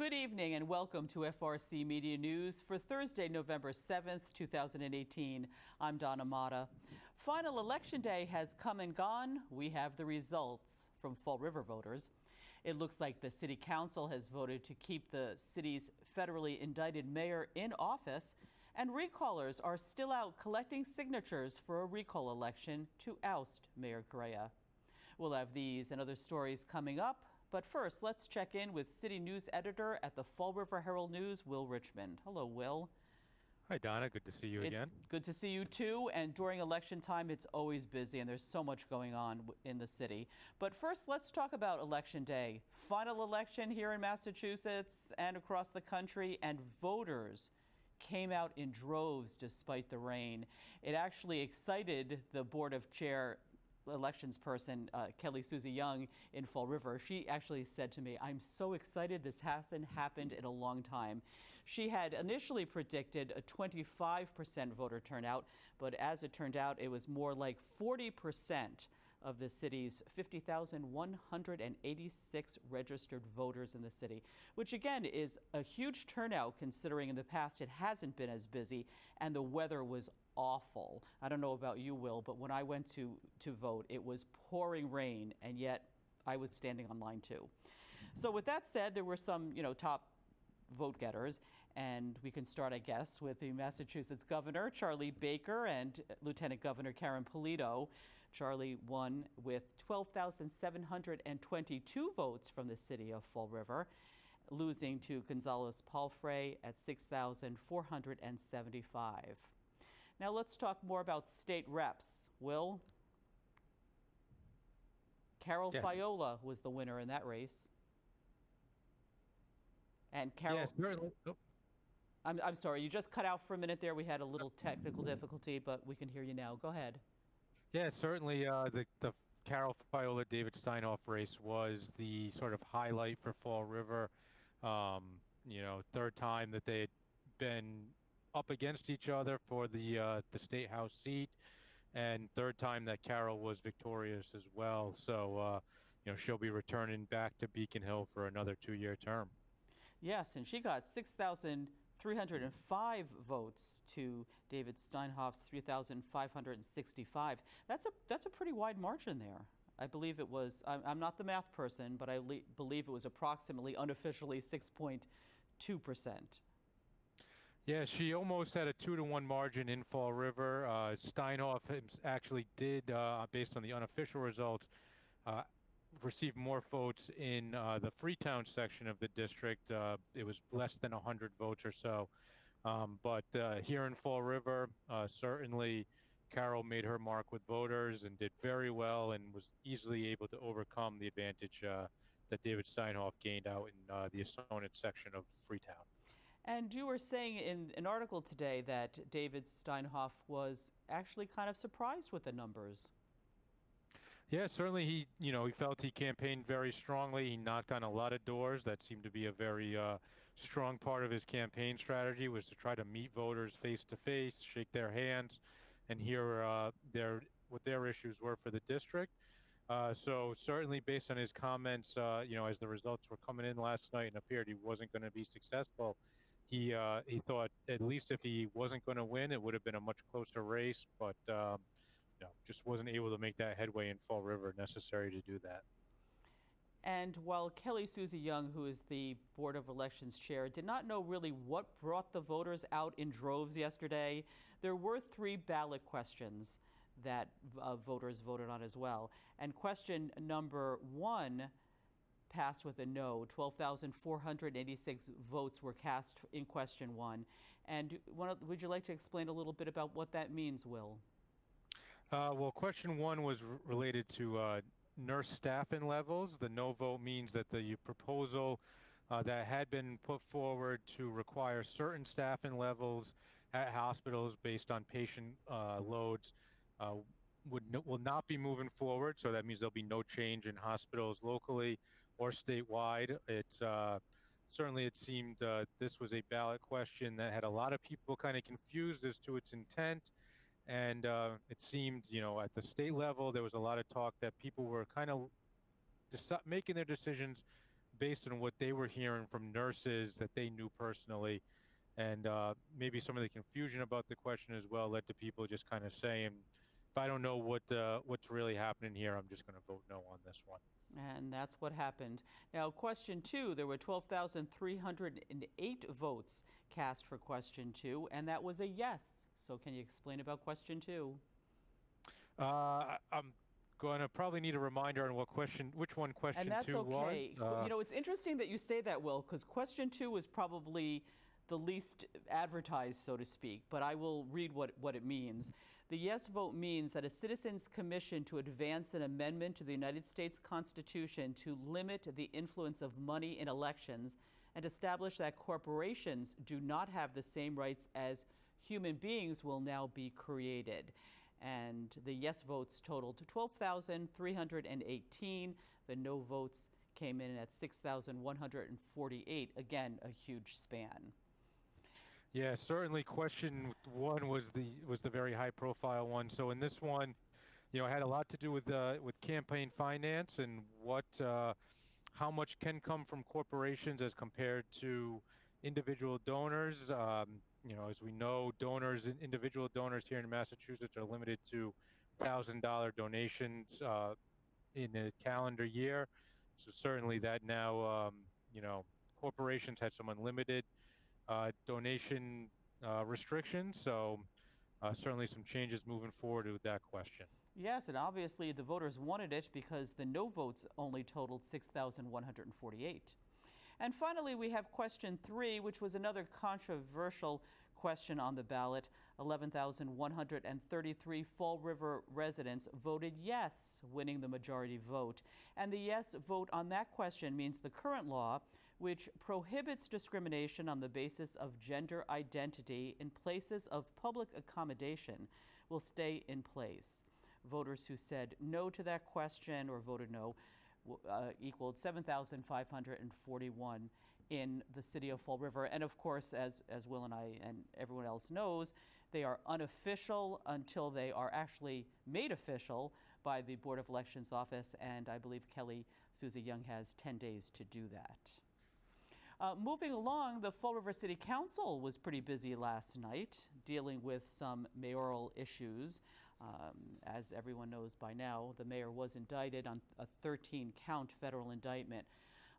Good evening and welcome to FRC Media News for Thursday, November 7th, 2018. I'm Donna Mata. Final election day has come and gone. We have the results from Fall River voters. It looks like the City Council has voted to keep the city's federally indicted mayor in office, and recallers are still out collecting signatures for a recall election to oust Mayor Correa. We'll have these and other stories coming up. But first, let's check in with City News Editor at the Fall River Herald-News, Will Richmond. Hello, Will. Hi, Donna. Good to see you again. Good to see you, too. And during election time, it's always busy, and there's so much going on in the city. But first, let's talk about Election Day. Final election here in Massachusetts and across the country, and voters came out in droves despite the rain. It actually excited the Board of Chair elections person, Kelly Susie Young in Fall River. She actually said to me, "I'm so excited. This hasn't happened in a long time." She had initially predicted a 25% voter turnout, but as it turned out, it was more like 40% of the city's 50,186 registered voters in the city, which again is a huge turnout considering in the past it hasn't been as busy and the weather was awful. I don't know about you, Will, but when I went to vote, it was pouring rain, and yet I was standing on line too. So with that said, there were some, top vote getters, and we can start, I guess, with the Massachusetts Governor, Charlie Baker, and Lieutenant Governor Karen Polito. Charlie won with 12,722 votes from the city of Fall River, losing to Gonzalez-Palfrey at 6,475. Now let's talk more about state reps. Will? Carol Fiola was the winner in that race. And Carol, yes, I'm sorry, you just cut out for a minute there. We had a little technical difficulty, but we can hear you now. Go ahead. Yeah, certainly the Carol Fiola David Steinhoff race was the sort of highlight for Fall River. Third time that they had been up against each other for the state house seat, and third time that Carol was victorious as well. So she'll be returning back to Beacon Hill for another 2-year term. Yes, and she got 6,305 votes to David Steinhoff's 3,565. That's a pretty wide margin there. I believe it was, I'm not the math person, but I believe it was approximately unofficially 6.2%. Yeah, she almost had a 2-to-1 margin in Fall River. Steinhoff actually did, based on the unofficial results, receive more votes in the Freetown section of the district. It was less than 100 votes or so. But here in Fall River, certainly Carol made her mark with voters and did very well and was easily able to overcome the advantage that David Steinhoff gained out in the Assonet section of Freetown. And you were saying in an article today that David Steinhoff was actually kind of surprised with the numbers. Yeah, certainly he felt he campaigned very strongly. He knocked on a lot of doors. That seemed to be a very strong part of his campaign strategy, was to try to meet voters face to face, shake their hands, and hear what their issues were for the district. So certainly based on his comments, as the results were coming in last night and appeared he wasn't going to be successful, he thought at least if he wasn't going to win, it would have been a much closer race, but just wasn't able to make that headway in Fall River necessary to do that. And while Kelly Susie Young, who is the Board of Elections chair, did not know really what brought the voters out in droves yesterday, there were 3 ballot questions that voters voted on as well. And question number 1 passed with a no. 12,486 votes were cast in question 1. And would you like to explain a little bit about what that means, Will? Well, question 1 was related to nurse staffing levels. The no vote means that the proposal that had been put forward to require certain staffing levels at hospitals based on patient loads will not be moving forward. So that means there'll be no change in hospitals locally or statewide. Certainly it seemed this was a ballot question that had a lot of people kind of confused as to its intent. And it seemed, at the state level, there was a lot of talk that people were kind of making their decisions based on what they were hearing from nurses that they knew personally. And maybe some of the confusion about the question as well led to people just kind of saying, if I don't know what's really happening here, I'm just going to vote no on this one. And that's what happened. Now, question 2, there were 12,308 votes cast for question 2, and that was a yes. So can you explain about question 2? I'm going to probably need a reminder on which one question 2 was. And that's okay. You know, it's interesting that you say that, Will, because question 2 was probably the least advertised, so to speak, but I will read what it means. The yes vote means that a citizens' commission to advance an amendment to the United States Constitution to limit the influence of money in elections and establish that corporations do not have the same rights as human beings will now be created. And the yes votes totaled 12,318. The no votes came in at 6,148. Again, a huge span. Yeah, certainly question 1 was the very high profile one. So in this one, you know, it had a lot to do with campaign finance and how much can come from corporations as compared to individual donors. You know, as we know, individual donors here in Massachusetts are limited to $1,000 donations in a calendar year. So certainly that now, you know, corporations had some unlimited donation restrictions. So certainly some changes moving forward with that question. Yes, and obviously the voters wanted it because the no votes only totaled 6,148. And finally, we have question 3, which was another controversial question on the ballot. 11,133 Fall River residents voted yes, winning the majority vote. And the yes vote on that question means the current law, which prohibits discrimination on the basis of gender identity in places of public accommodation, will stay in place. Voters who said no to that question or voted no equaled 7,541 in the city of Fall River. And of course, as Will and I and everyone else knows, they are unofficial until they are actually made official by the Board of Elections office. And I believe Kelly Sousa Young has 10 days to do that. Moving along, the Fall River City Council was pretty busy last night dealing with some mayoral issues. As everyone knows by now, the mayor was indicted on a 13-count federal indictment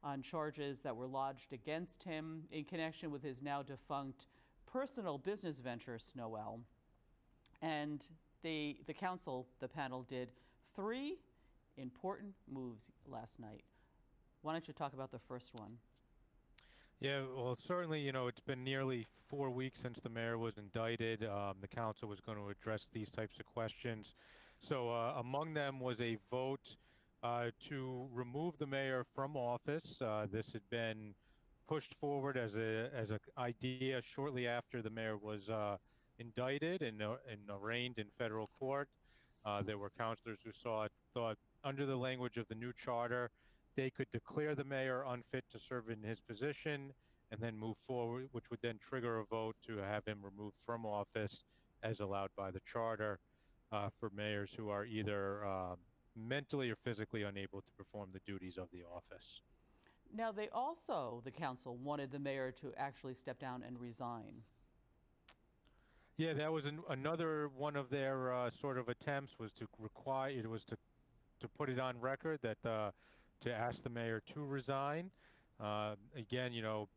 on charges that were lodged against him in connection with his now defunct personal business venture, Snowell. And the council, the panel, did 3 important moves last night. Why don't you talk about the first one? Yeah, well, certainly, you know, it's been nearly 4 weeks since the mayor was indicted. The council was going to address these types of questions. So among them was a vote to remove the mayor from office. This had been pushed forward as an idea shortly after the mayor was indicted and arraigned in federal court. There were councilors who thought under the language of the new charter, they could declare the mayor unfit to serve in his position and then move forward, which would then trigger a vote to have him removed from office as allowed by the charter for mayors who are either mentally or physically unable to perform the duties of the office. Now, they also, the council, wanted the mayor to actually step down and resign. Yeah, that was another one of their sort of attempts was to put it on record that to ask the mayor to resign. Again, you know,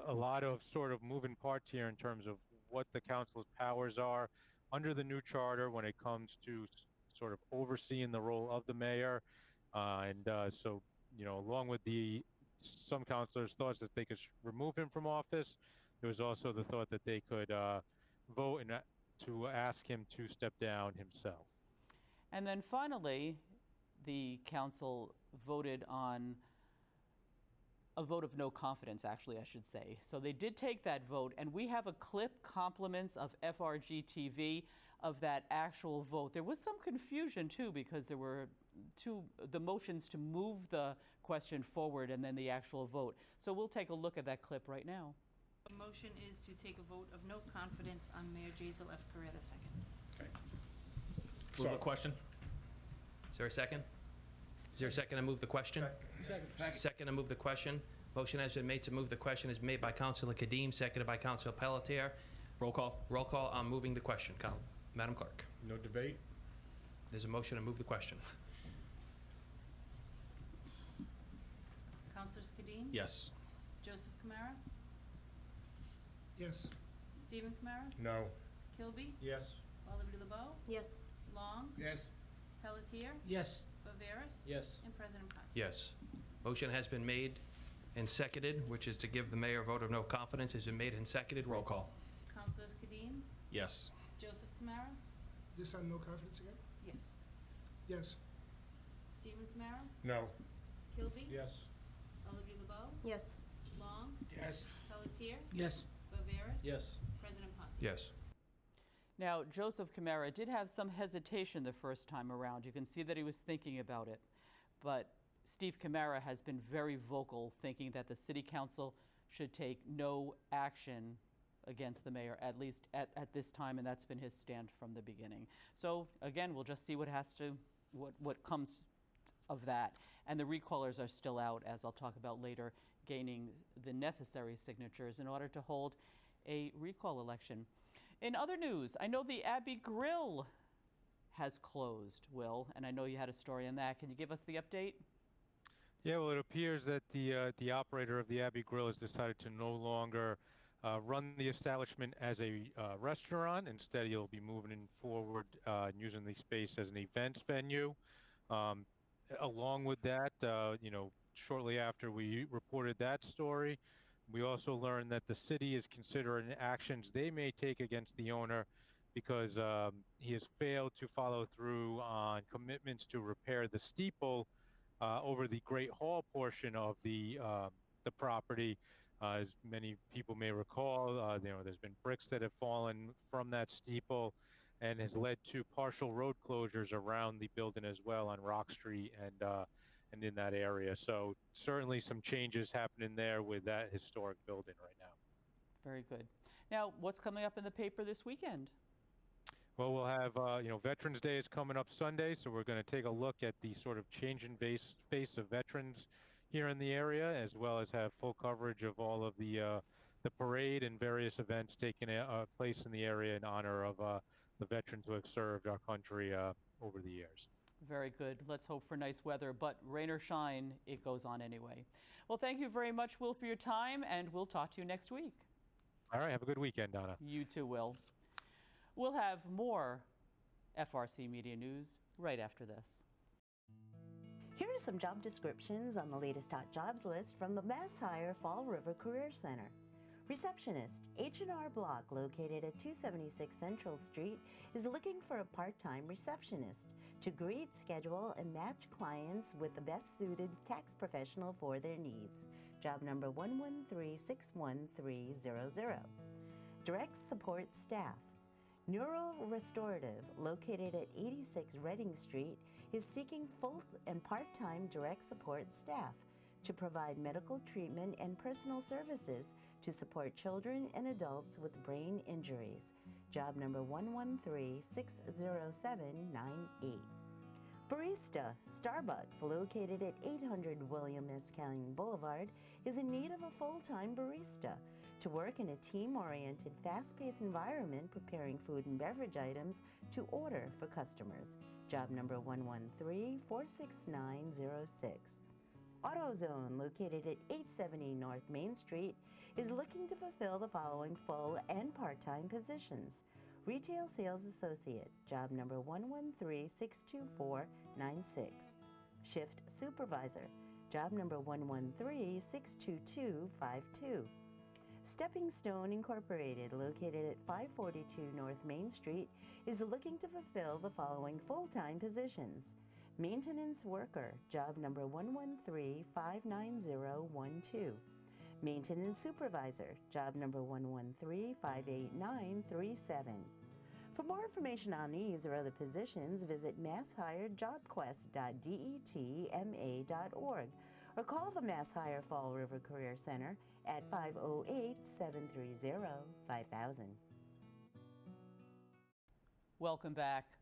a lot of sort of moving parts here in terms of what the council's powers are under the new charter when it comes to sort of overseeing the role of the mayor. So, you know, along with some councilors' thoughts that they could remove him from office, there was also the thought that they could vote to ask him to step down himself. And then finally, the council voted on a vote of no confidence, actually, I should say. So they did take that vote, and we have a clip, compliments of FRG-TV, of that actual vote. There was some confusion, too, because there were the motions to move the question forward and then the actual vote. So we'll take a look at that clip right now. The motion is to take a vote of no confidence on Mayor Jazel F. Correa II. Okay. Move the question. Is there a second? Is there a second to move the question? Second. Second to move the question. Motion has been made to move the question is made by Councilor Kadim, seconded by Councilor Pelletier. Roll call. Roll call on moving the question. Madam Clerk. No debate? There's a motion to move the question. Councilors Kadim? Yes. Joseph Kamara? Yes. Stephen Kamara? No. Kilby? Yes. Lullaby LeBeau? Yes. Long? Yes. Pelletier? Yes. Viveras? Yes. And President Conti? Yes. Motion has been made and seconded, which is to give the mayor a vote of no confidence, has been made and seconded. Roll call. Councilors Kadim? Yes. Joseph Kamara? This on no confidence again? Yes. Yes. Stephen Kamara? No. Kilby? Yes. Lullaby LeBeau? Yes. Long? Yes. Pelletier? Yes. Viveras? Yes. President Conti? Yes. Now, Joseph Kamara did have some hesitation the first time around. You can see that he was thinking about it. But Steve Kamara has been very vocal, thinking that the city council should take no action against the mayor, at least at this time, and that's been his stand from the beginning. So again, we'll just see what comes of that. And the recallers are still out, as I'll talk about later, gaining the necessary signatures in order to hold a recall election. In other news, I know the Abbey Grill has closed, Will, and I know you had a story on that. Can you give us the update? Yeah, well, it appears that the operator of the Abbey Grill has decided to no longer run the establishment as a restaurant. Instead, he'll be moving forward and using the space as an events venue. Along with that, shortly after we reported that story, we also learned that the city is considering actions they may take against the owner because he has failed to follow through on commitments to repair the steeple over the Great Hall portion of the property. As many people may recall, there's been bricks that have fallen from that steeple and has led to partial road closures around the building as well on Rock Street and in that area. So certainly some changes happening there with that historic building right now. Very good. Now, what's coming up in the paper this weekend? Well, we'll have, Veterans Day is coming up Sunday, so we're going to take a look at the sort of changing face of veterans here in the area, as well as have full coverage of all of the parade and various events taking place in the area in honor of the veterans who have served our country over the years. Very good. Let's hope for nice weather, but rain or shine, it goes on anyway. Well, thank you very much, Will, for your time, and we'll talk to you next week. All right, have a good weekend, Donna. You too, Will. We'll have more FRC Media News right after this. Here are some job descriptions on the latest hot jobs list from the Mass Hire Fall River Career Center. Receptionist, H&R Block, located at 276 Central Street, is looking for a part-time receptionist to greet, schedule, and match clients with the best-suited tax professional for their needs. Job number 113-61300. Direct support staff. Neuro Restorative, located at 86 Reading Street, is seeking full and part-time direct support staff to provide medical treatment and personal services to support children and adults with brain injuries. Job number 113-60798. Barista, Starbucks, located at 800 William S. Canyon Boulevard, is in need of a full-time barista to work in a team-oriented, fast-paced environment preparing food and beverage items to order for customers. Job number 113-46906. AutoZone, located at 870 North Main Street, is looking to fulfill the following full and part-time positions. Retail Sales Associate, job number 113-62496. Shift Supervisor, job number 113-62252. Stepping Stone Incorporated, located at 542 North Main Street, is looking to fulfill the following full-time positions. Maintenance Worker, job number 113-59012. Maintenance Supervisor, job number 113-58937. For more information on these or other positions, visit masshired.quest.detma.org or call the Mass Hire Fall River Career Center at 508-730-5000. Welcome back.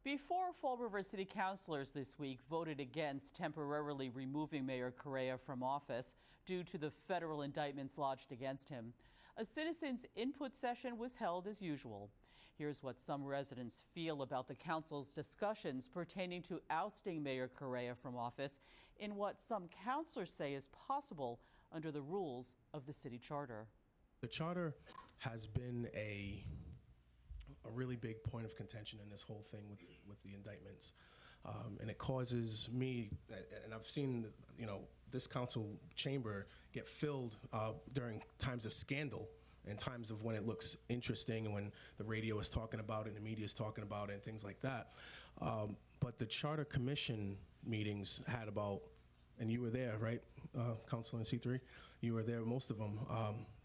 Before Fall River City councilors this week voted against temporarily removing Mayor Correa from office due to the federal indictments lodged against him, a citizens' input session was held as usual. Here's what some residents feel about the council's discussions pertaining to ousting Mayor Correa from office in what some councilors say is possible under the rules of the city charter. The charter has been a really big point of contention in this whole thing with the indictments. And it causes me, and I've seen, this council chamber get filled during times of scandal and times of when it looks interesting and when the radio is talking about it and the media is talking about it and things like that. But the Charter Commission meetings had about, and you were there, right, Councilor in C3? You were there, most of them.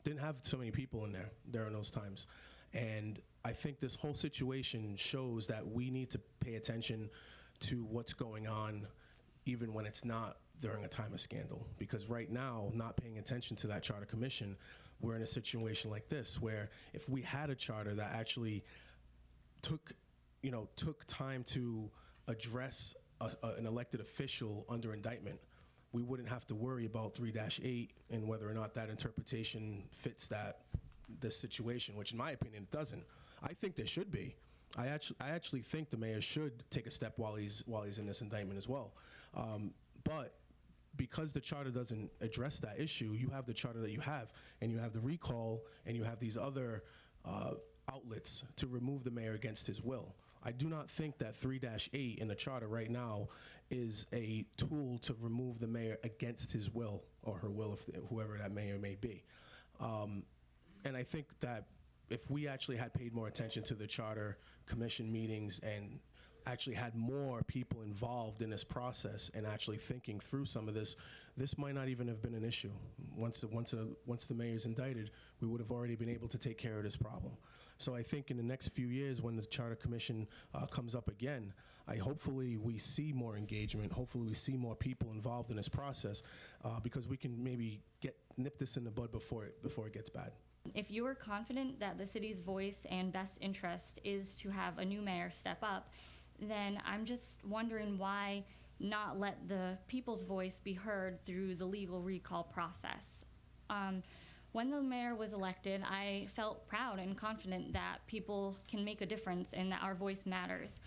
Didn't have so many people in there during those times. And I think this whole situation shows that we need to pay attention to what's going on even when it's not during a time of scandal. Because right now, not paying attention to that Charter Commission, we're in a situation like this where if we had a charter that actually took time to address an elected official under indictment, we wouldn't have to worry about 3-8 and whether or not that interpretation fits this situation, which in my opinion it doesn't. I think there should be. I actually think the mayor should take a step while he's in this indictment as well. But because the charter doesn't address that issue, you have the charter that you have, and you have the recall, and you have these other outlets to remove the mayor against his will. I do not think that 3-8 in the charter right now is a tool to remove the mayor against his will or her will, whoever that mayor may be. And I think that if we actually had paid more attention to the Charter Commission meetings and actually had more people involved in this process and actually thinking through some of this, this might not even have been an issue. Once the mayor's indicted, we would have already been able to take care of this problem. So I think in the next few years when the Charter Commission comes up again, hopefully we see more engagement, hopefully we see more people involved in this process because we can maybe nip this in the bud before it gets bad. If you are confident that the city's voice and best interest is to have a new mayor step up, then I'm just wondering why not let the people's voice be heard through the legal recall process. When the mayor was elected, I felt proud and confident that people can make a difference and that our voice matters.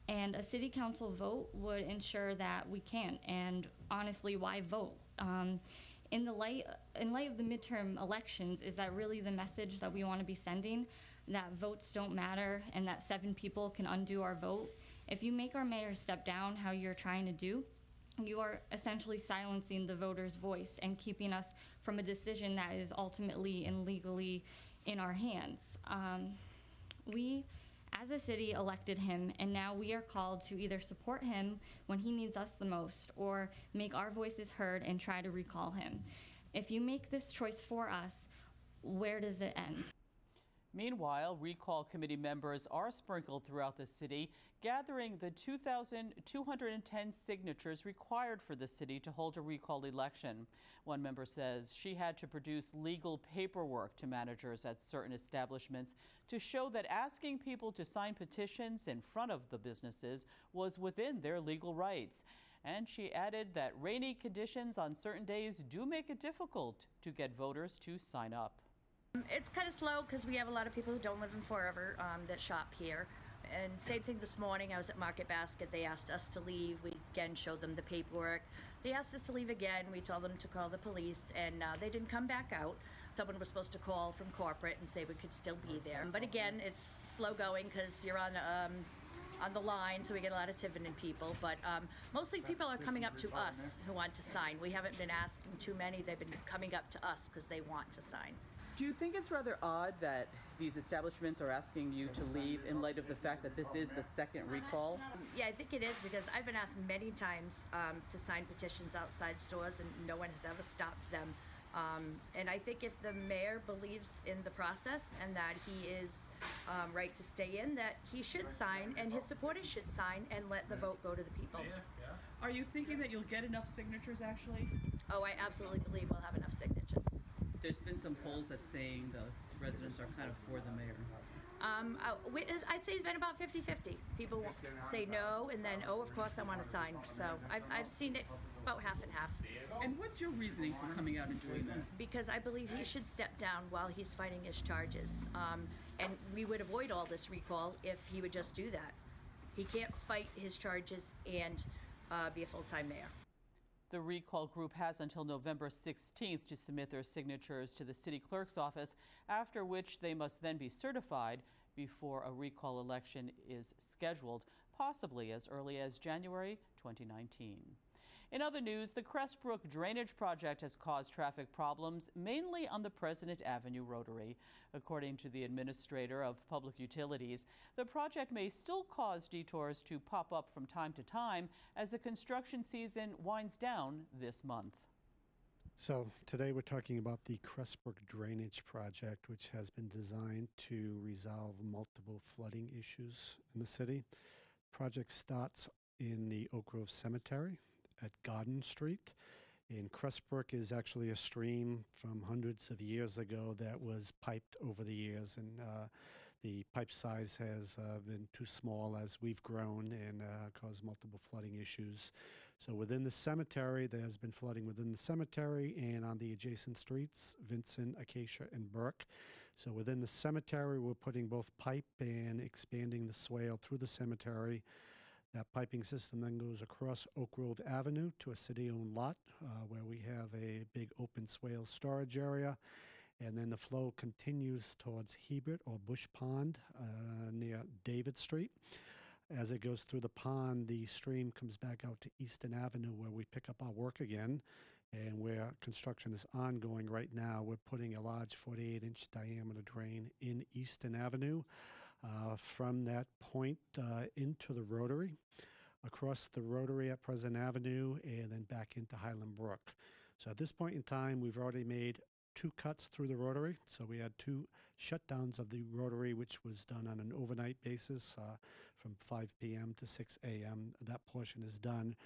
And a city council vote would ensure that we can. And honestly, why vote? In light of the midterm elections, is that really the message that we want to be sending? That votes don't matter and that 7 people can undo our vote? If you make our mayor step down how you're trying to do, you are essentially silencing the voters' voice and keeping us from a decision that is ultimately and legally in our hands. We, as a city, elected him, and now we are called to either support him when he needs us the most or make our voices heard and try to recall him. If you make this choice for us, where does it end? Meanwhile, recall committee members are sprinkled throughout the city, gathering the 2,210 signatures required for the city to hold a recall election. One member says she had to produce legal paperwork to managers at certain establishments to show that asking people to sign petitions in front of the businesses was within their legal rights. And she added that rainy conditions on certain days do make it difficult to get voters to sign up. It's kind of slow because we have a lot of people who don't live in Fall River that shop here. And same thing this morning, I was at Market Basket. They asked us to leave. We again showed them the paperwork. They asked us to leave again. We told them to call the police, and they didn't come back out. Someone was supposed to call from corporate and say we could still be there. But again, it's slow going because you're on the line, so we get a lot of Tiverton people. But mostly people are coming up to us who want to sign. We haven't been asking too many. They've been coming up to us because they want to sign. Do you think it's rather odd that these establishments are asking you to leave in light of the fact that this is the second recall? Yeah, I think it is because I've been asked many times to sign petitions outside stores and no one has ever stopped them. And I think if the mayor believes in the process and that he is right to stay in, that he should sign and his supporters should sign and let the vote go to the people. Are you thinking that you'll get enough signatures actually? Oh, I absolutely believe we'll have enough signatures. There's been some polls that saying the residents are kind of for the mayor. I'd say it's been about 50-50. People say no, and then, oh, of course I want to sign. So I've seen it about half and half. And what's your reasoning for coming out and doing this? Because I believe he should step down while he's fighting his charges. And we would avoid all this recall if he would just do that. He can't fight his charges and be a full-time mayor. The recall group has until November 16th to submit their signatures to the city clerk's office, after which they must then be certified before a recall election is scheduled, possibly as early as January 2019. In other news, the Crestbrook Drainage Project has caused traffic problems, mainly on the President Avenue Rotary. According to the Administrator of Public Utilities, the project may still cause detours to pop up from time to time as the construction season winds down this month. So today we're talking about the Crestbrook Drainage Project, which has been designed to resolve multiple flooding issues in the city. Project starts in the Oak Grove Cemetery at Garden Street. And Crestbrook is actually a stream from hundreds of years ago that was piped over the years, and the pipe size has been too small as we've grown and caused multiple flooding issues. So within the cemetery, there has been flooding within the cemetery and on the adjacent streets, Vincent, Acacia, and Burke. So within the cemetery, we're putting both pipe and expanding the swale through the cemetery. That piping system then goes across Oak Grove Avenue to a city-owned lot where we have a big open swale storage area. And then the flow continues towards Hebert or Bush Pond near David Street. As it goes through the pond, the stream comes back out to Easton Avenue where we pick up our work again. And where construction is ongoing right now, we're putting a large 48-inch diameter drain in Easton Avenue. From that point into the Rotary, across the Rotary at President Avenue, and then back into Highland Brook. So at this point in time, we've already made 2 cuts through the Rotary. So we had 2 shutdowns of the Rotary, which was done on an overnight basis from 5 p.m. to 6 a.m. That portion is done.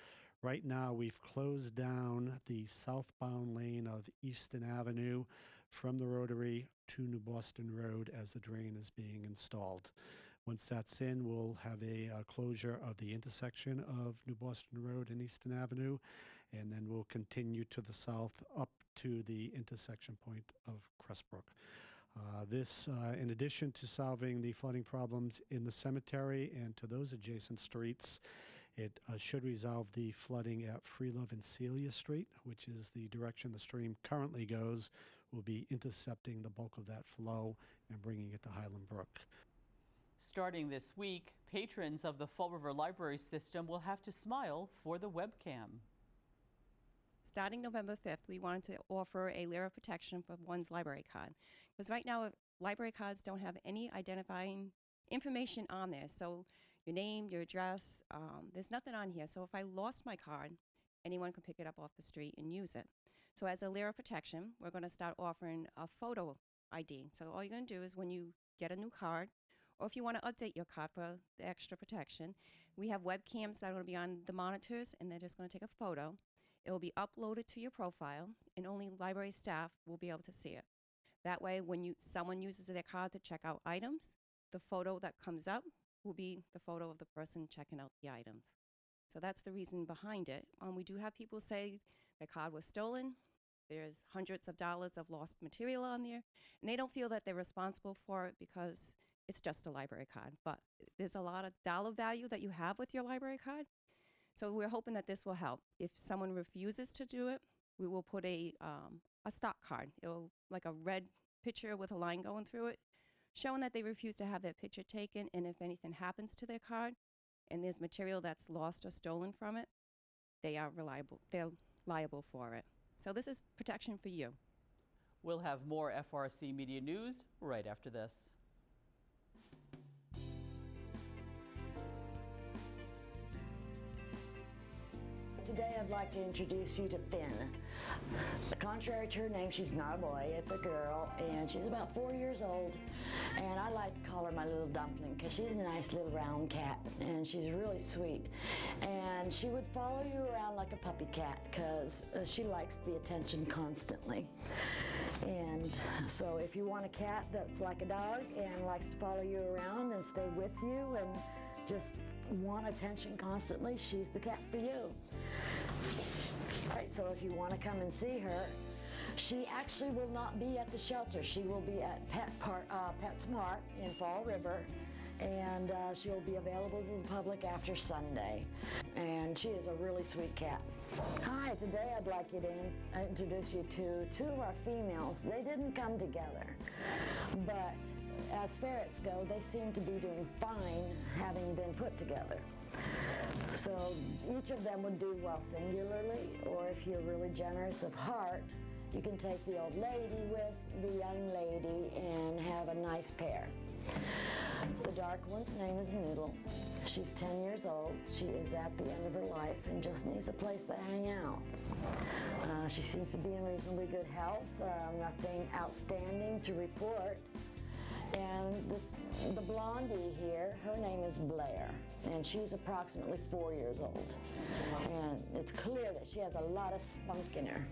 Right now, we've closed down the southbound lane of Easton Avenue from the Rotary to New Boston Road as the drain is being installed. Once that's in, we'll have a closure of the intersection of New Boston Road and Easton Avenue, and then we'll continue to the south up to the intersection point of Crestbrook. This, in addition to solving the flooding problems in the cemetery and to those adjacent streets, it should resolve the flooding at Freelove and Celia Street, which is the direction the stream currently goes. We'll be intercepting the bulk of that flow and bringing it to Highland Brook. Starting this week, patrons of the Fall River Library System will have to smile for the webcam. Starting November 5th, we wanted to offer a layer of protection for one's library card. Because right now, library cards don't have any identifying information on there. So your name, your address, there's nothing on here. So if I lost my card, anyone can pick it up off the street and use it. So as a layer of protection, we're going to start offering a photo ID. So all you're going to do is when you get a new card, or if you want to update your card for the extra protection, we have webcams that are going to be on the monitors, and they're just going to take a photo. It will be uploaded to your profile, and only library staff will be able to see it. That way, when someone uses their card to check out items, the photo that comes up will be the photo of the person checking out the items. So that's the reason behind it. We do have people say their card was stolen. There's hundreds of dollars of lost material on there, and they don't feel that they're responsible for it because it's just a library card. But there's a lot of dollar value that you have with your library card. So we're hoping that this will help. If someone refuses to do it, we will put a stock card. It'll like a red picture with a line going through it, showing that they refuse to have their picture taken, and if anything happens to their card and there's material that's lost or stolen from it, they're liable for it. So this is protection for you. We'll have more FRC Media News right after this. Today I'd like to introduce you to Finn. Contrary to her name, she's not a boy, it's a girl, and she's about 4 years old. And I like to call her my little dumpling because she's a nice little round cat, and she's really sweet. And she would follow you around like a puppy cat because she likes the attention constantly. And so if you want a cat that's like a dog and likes to follow you around and stay with you and just want attention constantly, she's the cat for you. All right, so if you want to come and see her, she actually will not be at the shelter. She will be at PetSmart in Fall River, and she'll be available to the public after Sunday. And she is a really sweet cat. Hi, today I'd like you to introduce you to two of our females. They didn't come together, but as ferrets go, they seem to be doing fine having been put together. So each of them would do well singularly, or if you're really generous of heart, you can take the old lady with the young lady and have a nice pair. The dark one's name is Noodle. She's 10 years old. She is at the end of her life and just needs a place to hang out. She seems to be in reasonably good health, nothing outstanding to report. And the blondie here, her name is Blair, and she's approximately 4 years old. And it's clear that she has a lot of spunk in her.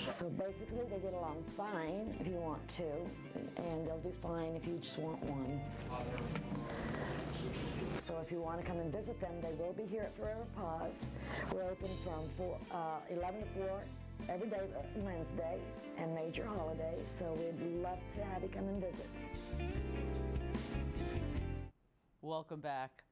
So basically they get along fine if you want to, and they'll do fine if you just want one. So if you want to come and visit them, they will be here at Forever Paws. We're open from 11 to 4 every day, Wednesday, and major holidays, so we'd love to have you come and visit. Welcome back.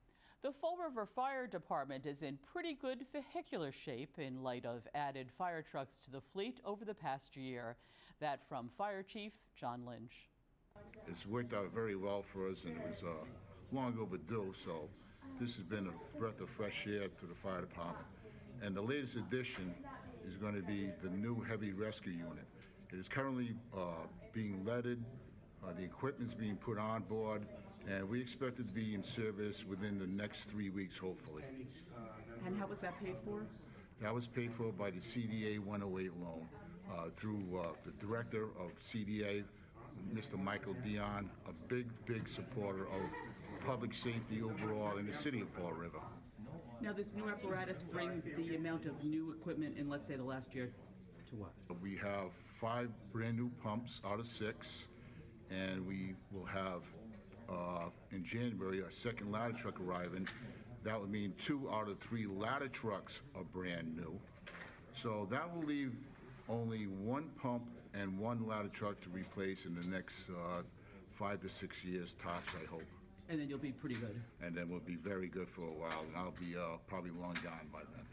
The Fall River Fire Department is in pretty good vehicular shape in light of added fire trucks to the fleet over the past year. That from Fire Chief John Lynch. It's worked out very well for us, and it was long overdue, so this has been a breath of fresh air to the fire department. And the latest addition is going to be the new heavy rescue unit. It is currently being leaded, the equipment's being put on board, and we expect it to be in service within the next 3 weeks, hopefully. And how was that paid for? That was paid for by the CDA 108 loan through the director of CDA, Mr. Michael Dion, a big supporter of public safety overall in the city of Fall River. Now, this new apparatus brings the amount of new equipment in, let's say, the last year to what? We have 5 brand new pumps out of 6, and we will have in January a second ladder truck arriving. That would mean 2 out of 3 ladder trucks are brand new. So that will leave only 1 pump and 1 ladder truck to replace in the next 5 to 6 years tops, I hope. And then you'll be pretty good. And then we'll be very good for a while, and I'll be probably long gone by then.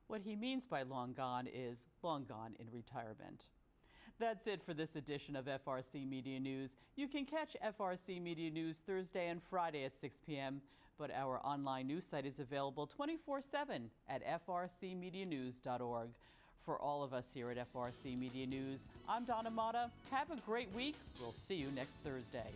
What he means by long gone is long gone in retirement. That's it for this edition of FRC Media News. You can catch FRC Media News Thursday and Friday at 6 p.m., but our online news site is available 24/7 at frcmedianews.org. For all of us here at FRC Media News, I'm Donna Mata. Have a great week. We'll see you next Thursday.